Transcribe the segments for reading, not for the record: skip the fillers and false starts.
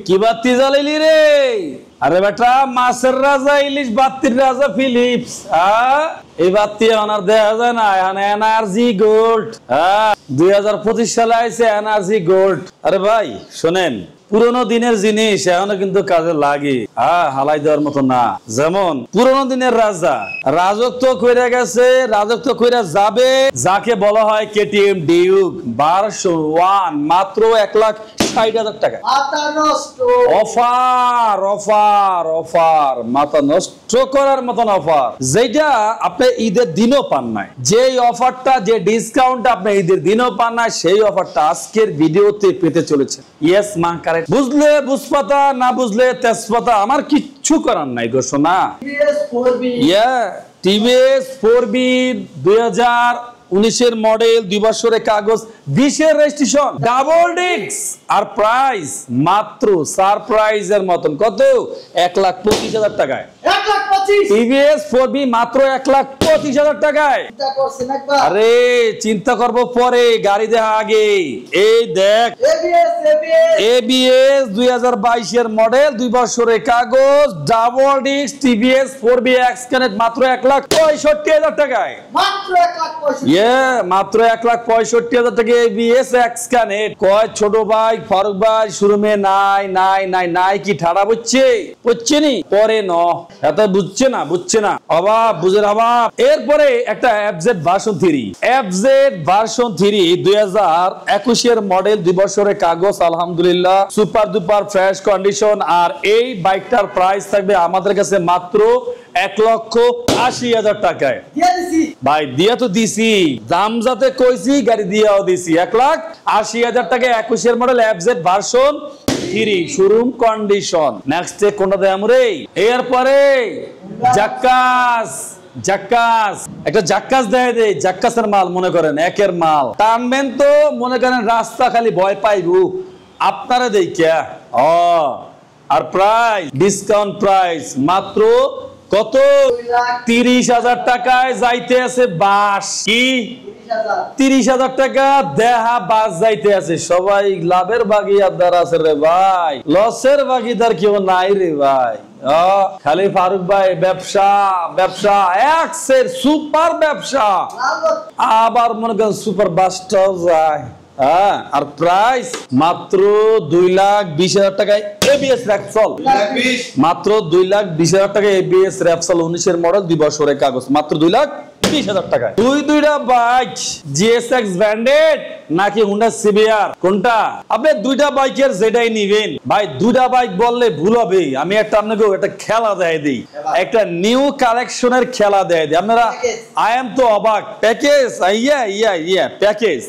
কি বাতি জ্বালাইলি রে? আরে বেটা মাছের রাজা ইলিশ বাতির রাজা ফিলিপস। এই বাতি আর দেখা যায় না, এনার্জি গোল্ড। 2025 সালে আইছে এনার্জি গোল্ড। আরে ভাই শোনেন, পুরোনো দিনের জিনিস এখনো কিন্তু কাজে লাগে, হালাই দেওয়ার মতো না। যেমন পুরোনো দিনের রাজা রাজত্ব কইরা গেছে, রাজত্ব কইরা যাবে, যাকে বলা হয় কেটিএম ডিউক ভার্সন 1, মাত্র 1,60,000 টাকা। অফার অফার অফার, মাথা নষ্ট করার মতন অফার, যেটা আপনি ঈদের দিনও পান নাই। যে অফারটা, যে ডিসকাউন্ট আপনি ঈদের দিনও পান নাই, সেই অফারটা আজকের ভিডিওতে পেতে চলেছে। ইয়েস মা, কারেক্ট। বুঝলে বুঝপাতা, না বুঝলে তেজপাতা, আমার কিচ্ছু করার নাই গো সোনা। টিভিএস 4B 2019 মডেল, 2 বছরের কাগজ, 20 রেজিস্ট্রেশন, ডাবল ডিস্ক, আর প্রাইস মাত্র সারপ্রাইজের মতন কত? 1,25,000 টাকায়। টিভিএস 4B মাত্র 1,25,000 টাকায়। আরে চিন্তা করবো পরে, গাড়ি দেখা আগে। এই দেখ ABS 2022 মডেল, 2 বছরের কাগজ, double disc, TVS 4B x connect, মাত্র 1,65,000 টাকায়। মাত্র 1,65,000 টাকা ABS এক্স কানেক্ট। কয় ছোট ভাই ফারুক ভাই শোরুমে নাই নাই নাই নাই, কি ঠাড়া বুঝছে নি? পরে ন এত বুঝছে না, অভাব বুঝের অভাব। এরপরে একটা FZ version 3, FZ version 3 2021 model, 2 বছরের কাগজ, আলহামদুলিল্লাহ সুপার ডুপার ফ্রেশ কন্ডিশন। আর এই বাইকটার প্রাইস থাকবে আমাদের কাছে মাত্র 1,80,000 টাকায়। ভাই দিয়া তো দিছি, দাম যাতে কইছি গাড়ি দিয়াও দিছি। 1,80,000 টাকা 21 model FZ version 3 showroom condition. Next কোনটা দেয় আমরে? এরপরে জাক্কাস একটা জাক্কাস দেয় দে। জাক্কাসের মাল মনে করেন একের মাল, টানবেন তো মনে করেন রাস্তা খালি ভয় পাইব আপনারা দেখিয়া। আর প্রাইস ডিসকাউন্ট প্রাইস মাত্র কত? 30,000 টাকায় যাইতে আছে বাস। কি 30,000 টাকা দেহা বাস যাইতে আছে। সবাই লাভের ভাগিদার আছে রে ভাই, লসের ভাগিদার কেউ নাই রে ভাই। খালি ফারুক ভাই ব্যবসা ব্যবসা, এক্সের সুপার ব্যবসা। আবার মনে করেন সুপার বাসটাও যায়। আর প্রাইস মাত্র 2,20,000 টাকায় ABS র্যাপসল, মাত্র 2,20,000 টাকা ABS র্যাপসল 19 মডেল, 2 বছরের কাগজ, মাত্র 2,20,000 টাকায়। দুইটা বাইক GSX ব্র্যান্ডেড নাকি হুন্ডা CBR, কোনটা? আপনি দুইটা বাইকের যেটাই নিবেন ভাই। দুইটা বাইক বললে ভুল হবে। আমি একটা আপনাকে একটা খেলা দেয় দিই, একটা নিউ কালেকশনের খেলা দেয় দিই। আপনারা আই এম তো অবাক। প্যাকেজ প্যাকেজ,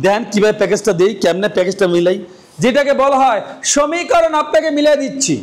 দেন কিভাবে প্যাকেজটা দেই, কেমনে প্যাকেজটা মিলাই, যেটাকে বলা হয় সমীকরণ আপনাকে মিলাই দিচ্ছি।